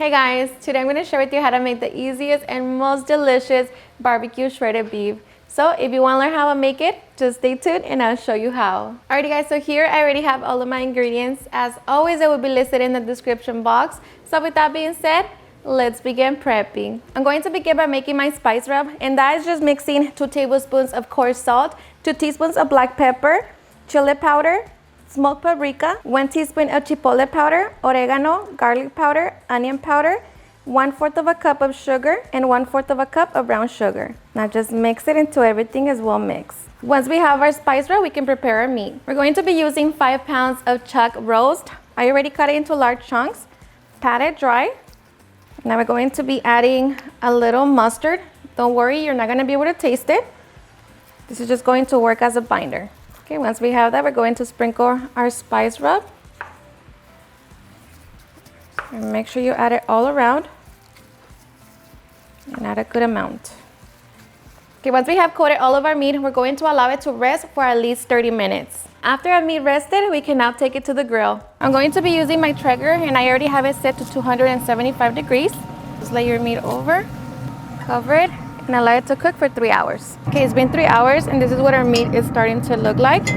Hey guys, today I'm going to share with you how to make the easiest and most delicious barbecue shredded beef. So if you want to learn how to make it, just stay tuned and I'll show you how. Alrighty guys, so here I already have all of my ingredients. As always, they will be listed in the description box. So with that being said, let's begin prepping. I'm going to begin by making my spice rub, and that is just mixing 2 tablespoons of coarse salt, 2 teaspoons of black pepper, chili powder, smoked paprika, 1 teaspoon of chipotle powder, oregano, garlic powder, onion powder, 1/4 of a cup of sugar, and 1/4 of a cup of brown sugar. Now just mix it until everything is well mixed. Once we have our spice rub, we can prepare our meat. We're going to be using 5 pounds of chuck roast. I already cut it into large chunks, pat it dry. Now we're going to be adding a little mustard. Don't worry, you're not going to be able to taste it. This is just going to work as a binder. Okay, once we have that, we're going to sprinkle our spice rub. And make sure you add it all around. And add a good amount. Okay, once we have coated all of our meat, we're going to allow it to rest for at least 30 minutes. After our meat rested, we can now take it to the grill. I'm going to be using my Traeger, and I already have it set to 275 degrees. Just lay your meat over, cover it, and allow it to cook for 3 hours. Okay, it's been 3 hours, and this is what our meat is starting to look like.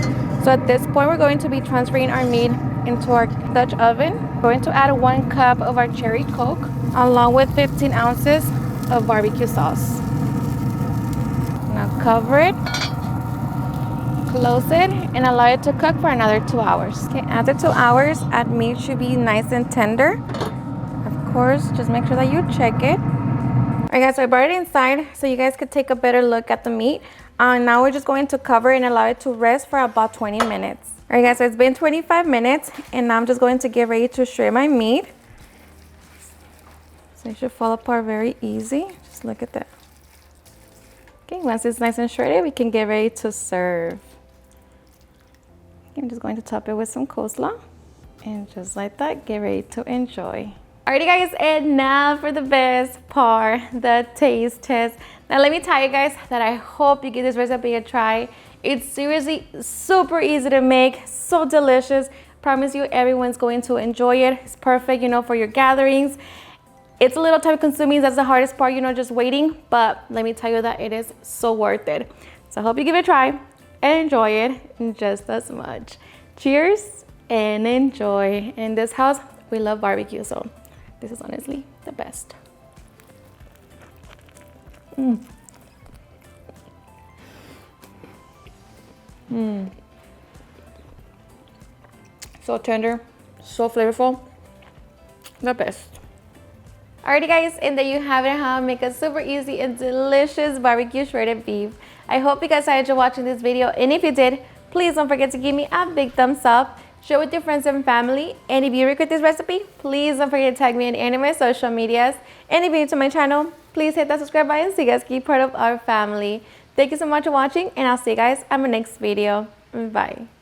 So at this point, we're going to be transferring our meat into our Dutch oven. We're going to add 1 cup of our cherry Coke, along with 15 ounces of barbecue sauce. Now cover it, close it, and allow it to cook for another 2 hours. Okay, after 2 hours, our meat should be nice and tender. Of course, just make sure that you check it. Alright guys, so I brought it inside so you guys could take a better look at the meat. Now we're just going to cover it and allow it to rest for about 20 minutes. Alright guys, so it's been 25 minutes, and now I'm just going to get ready to shred my meat. So it should fall apart very easy. Just look at that. Okay, once it's nice and shredded, we can get ready to serve. Okay, I'm just going to top it with some coleslaw. And just like that, get ready to enjoy. Alrighty guys, and now for the best part, the taste test. Now let me tell you guys that I hope you give this recipe a try. It's seriously super easy to make, so delicious. Promise you everyone's going to enjoy it. It's perfect, you know, for your gatherings. It's a little time consuming, that's the hardest part, you know, just waiting. But let me tell you that it is so worth it. So I hope you give it a try and enjoy it just as much. Cheers and enjoy. In this house, we love barbecue, so this is honestly the best. So tender, so flavorful, the best. Alrighty guys, and there you have it, how to make a super easy and delicious barbecue shredded beef. I hope you guys enjoyed watching this video, and if you did, please don't forget to give me a big thumbs up, share with your friends and family, and if you regret this recipe, please don't forget to tag me in any of my social medias. And if you're new to my channel, please hit that subscribe button so you guys can be part of our family. Thank you so much for watching, and I'll see you guys on my next video. Bye.